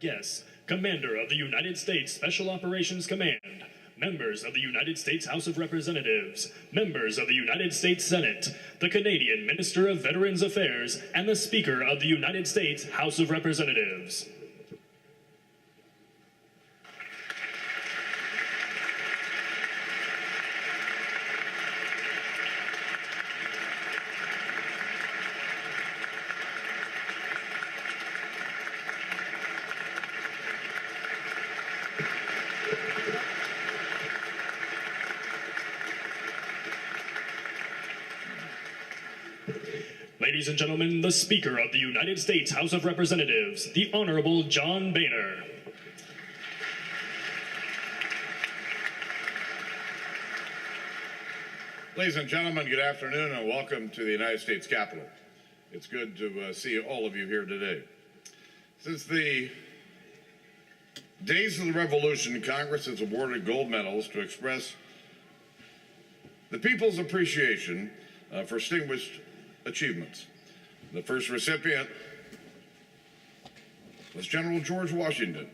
Guests, Commander of the United States Special Operations Command, members of the United States House of Representatives, members of the United States Senate, the Canadian Minister of Veterans Affairs, and the Speaker of the United States House of Representatives. Ladies and gentlemen, the Speaker of the United States House of Representatives, the Honorable John Boehner. Ladies and gentlemen, good afternoon and welcome to the United States Capitol. It's good to see all of you here today. Since the days of the Revolution, Congress has awarded gold medals to express the people's appreciation for distinguished achievements. The first recipient was General George Washington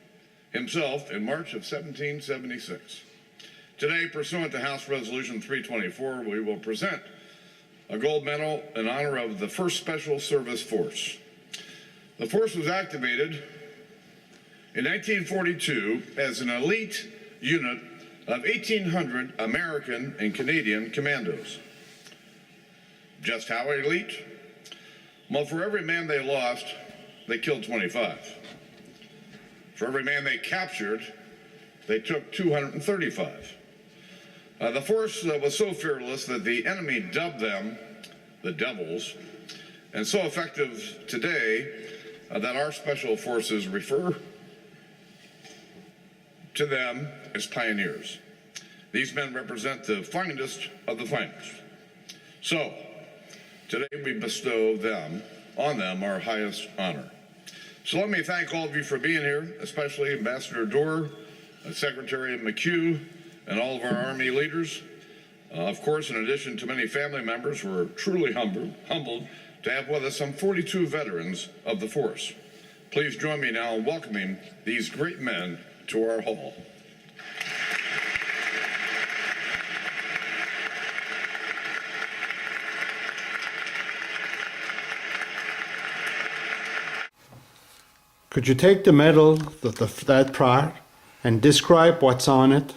himself in March of 1776. Today, pursuant to House Resolution 324, we will present a gold medal in honor of the 1st Special Service Force. The force was activated in 1942 as an elite unit of 1,800 American and Canadian commandos. Just how elite? Well, for every man they lost, they killed 25. For every man they captured, they took 235. The force was so fearless that the enemy dubbed them the Devils, and so effective today that our special forces refer to them as pioneers. These men represent the finest of the finest. So, today we bestow on them our highest honor. So let me thank all of you for being here, especially Ambassador Dorr, Secretary McHugh, and all of our Army leaders. Of course, in addition to many family members, we're truly humbled to have with us some 42 veterans of the force. Please join me now in welcoming these great men to our hall. Could you take the medal, that part, and describe what's on it?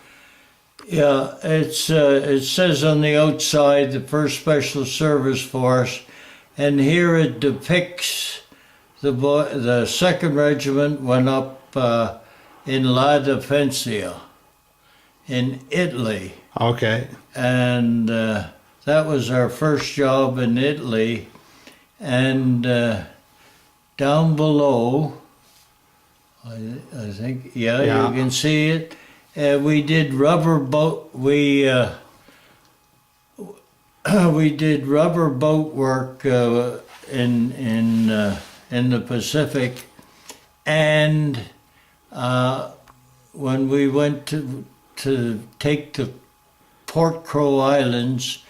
Yeah, it says on the outside, the 1st Special Service Force, and here it depicts the 2nd Regiment went up in La Defensia in Italy. Okay. And that was our first job in Italy. And down below, I think, yeah, you can see it. We did rubber boat. We did rubber boat work in the Pacific, and when we went to take the Port Crow Islands,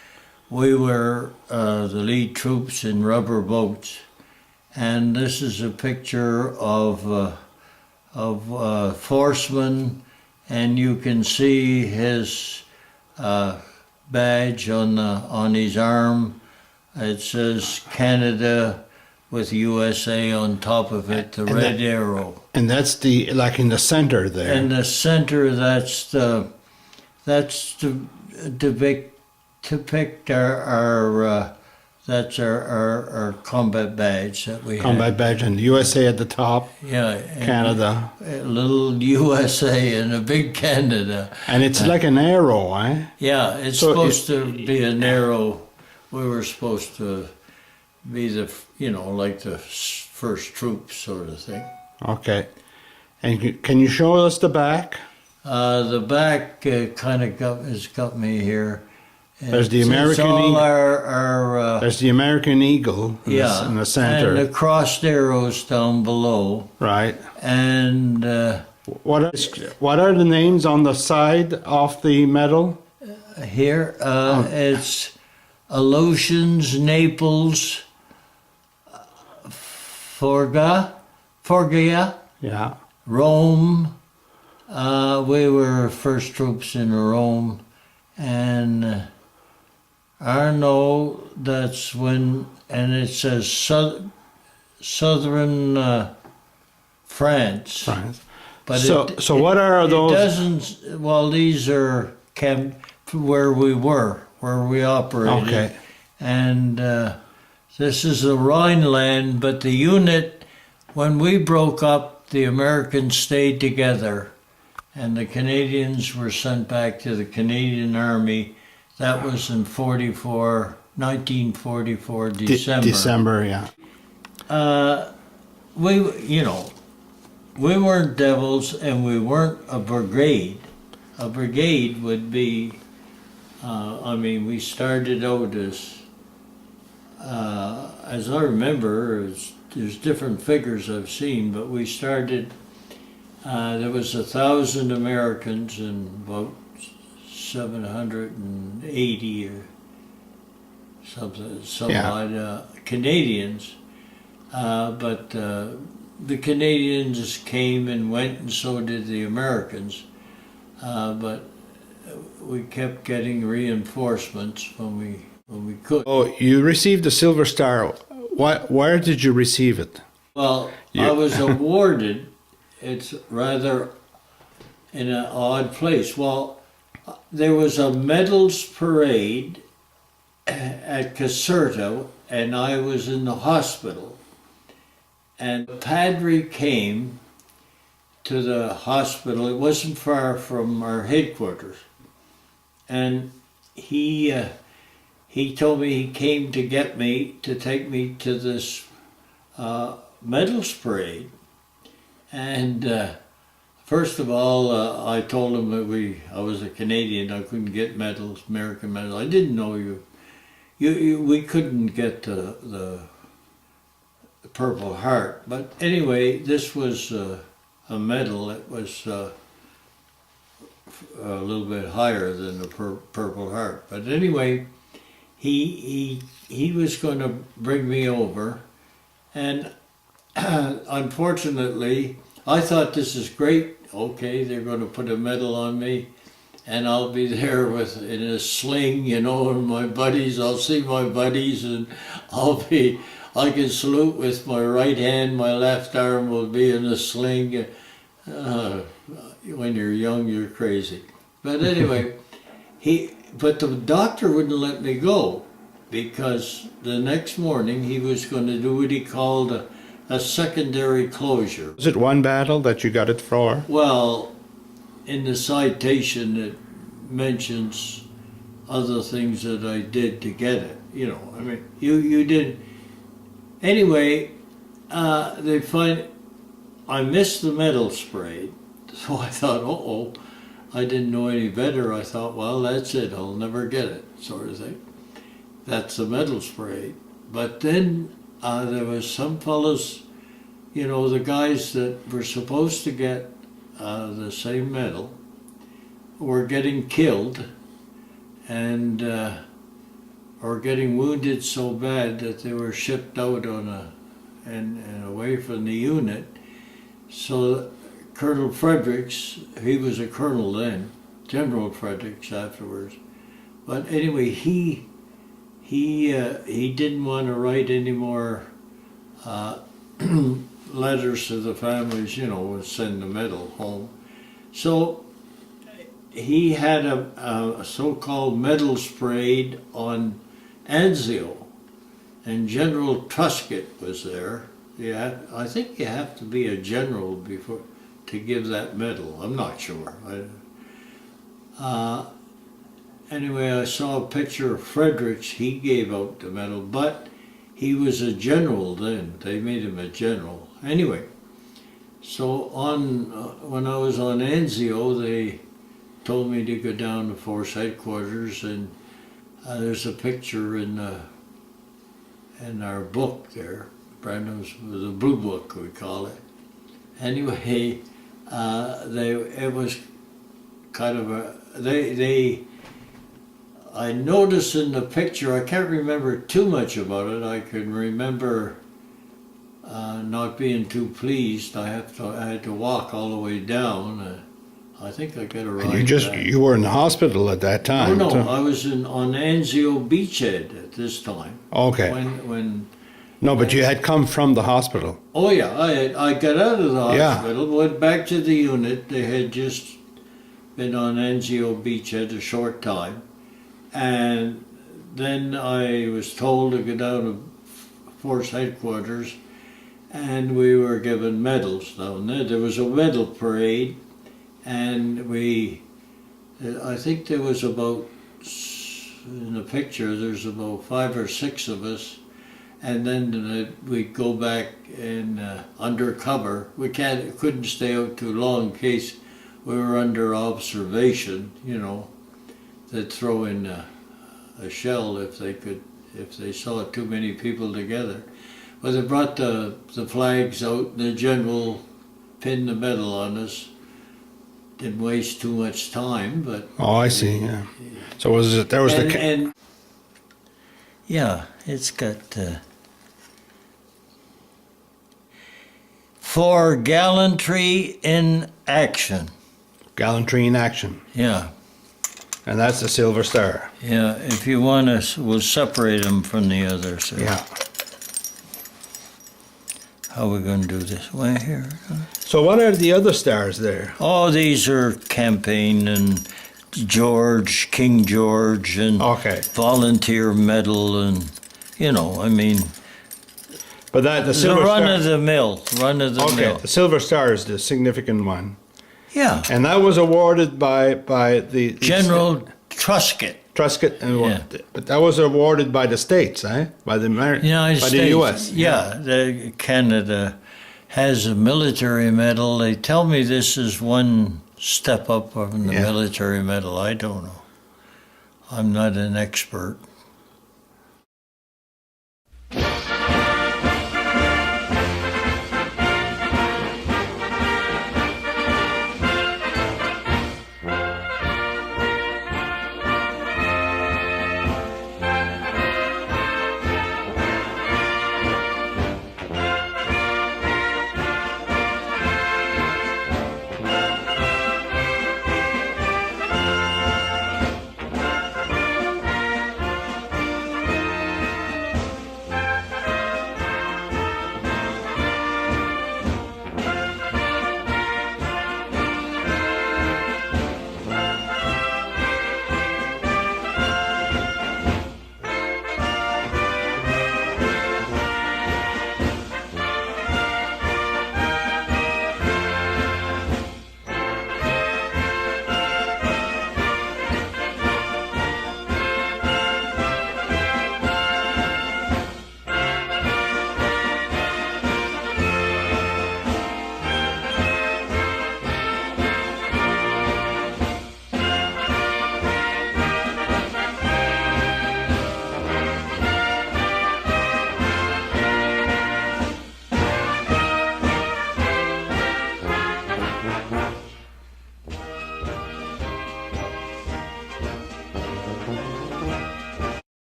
we were the lead troops in rubber boats, and this is a picture of Forceman, and you can see his badge on his arm. It says Canada with USA on top of it, the red arrow. And that's like in the center there. In the center, that's to depict our combat badge that we have. Combat badge and USA at the top. Yeah. Canada. A little USA and a big Canada. And it's like an arrow, eh? Yeah, it's supposed to be an arrow. We were supposed to be like the first troops sort of thing. Okay. And can you show us the back? The back kind of has got me here. There's the American Eagle. There's the American Eagle in the center. And the crossed arrows down below. Right. And what are the names on the side of the medal? Here, it's Aloysius, Naples, Forgia, Yeah. Rome. We were first troops in Rome, and Arno. That's when, and it says southern France. France. But so what are those? It doesn't. Well, these are where we were, where we operated. Okay. And this is the Rhineland, but the unit, when we broke up, the Americans stayed together, and the Canadians were sent back to the Canadian Army. That was in 1944, December. December, yeah. We weren't devils, and we weren't a brigade. A brigade would be, we started out as I remember, there's different figures I've seen, but we started, there was 1,000 Americans and about 780 or something Canadians. But the Canadians came and went, and so did the Americans. But we kept getting reinforcements when we could. Oh, you received the Silver Star. Where did you receive it? Well, I was awarded. It's rather in an odd place. Well, there was a medals parade at Caserta, and I was in the hospital. And the Padre came to the hospital. It wasn't far from our headquarters. And he told me he came to get me, to take me to this medals parade. And first of all, I told him that I was a Canadian. I couldn't get medals, American medals. I didn't know we couldn't get the Purple Heart. But anyway, this was a medal. It was a little bit higher than the Purple Heart. But anyway, he was going to bring me over, and unfortunately, I thought, this is great. Okay, they're going to put a medal on me, and I'll be there in a sling, and my buddies. I'll see my buddies, and I can salute with my right hand. My left arm will be in a sling. When you're young, you're crazy. But anyway, but the doctor wouldn't let me go, because the next morning he was going to do what he called a secondary closure. Was it one battle that you got it for? Well, in the citation it mentions other things that I did to get it. You did. Anyway, they find I missed the medals parade, so I thought, I didn't know any better. I thought, well, that's it. I'll never get it, sort of thing. That's the medals parade. But then there was some fellows, the guys that were supposed to get the same medal were getting killed and or getting wounded so bad that they were shipped out and away from the unit. So Colonel Fredericks, he was a colonel then, General Fredericks afterwards. But anyway, he didn't want to write any more letters to the families, and send the medal home. So he had a so-called medals parade on Anzio, and General Truscott was there. I think you have to be a general to give that medal. I'm not sure. Anyway, I saw a picture of Fredericks. He gave out the medal, but he was a general then. They made him a general. Anyway, so when I was on Anzio, they told me to go down to Force Headquarters, and there's a picture in our book there. Brandon's, the Blue Book, we call it. Anyway, it was kind of I noticed in the picture, I can't remember too much about it. I can remember not being too pleased, I had to walk all the way down. I think I got a ride back. You were in the hospital at that time. No, so- I was on Anzio Beachhead at this time. Okay. When No, but you had come from the hospital. oh yeah, I got out of the Yeah. hospital, went back to the unit. They had just been on Anzio Beachhead a short time, and then I was told to go down to Force Headquarters, and we were given medals down there. There was a medal parade, and I think there was about, in the picture, there's about 5 or 6 of us, and then we'd go back and undercover. We couldn't stay out too long in case we were under observation, they'd throw in a shell if they saw too many people together. But they brought the flags out, and the general pinned the medal on us. Didn't waste too much time, but... Oh, I see, yeah. So there was and yeah, it's got... for gallantry in action. Gallantry in action. Yeah. And that's the Silver Star. Yeah, if you want us, we'll separate them from the others. Yeah. How are we going to do this? Way here? So what are the other stars there? Oh, these are campaign and King George, and Okay. volunteer medal, and, But the the Silver run Star... of the mill. Okay, the Silver Star is the significant one. Yeah. And that was awarded by the General Truscott. Truscott, and Yeah. but that was awarded by the states, eh? By the United by States. the U.S. Yeah, Canada has a military medal. They tell me this is one step up from the Yeah. military medal. I don't know. I'm not an expert.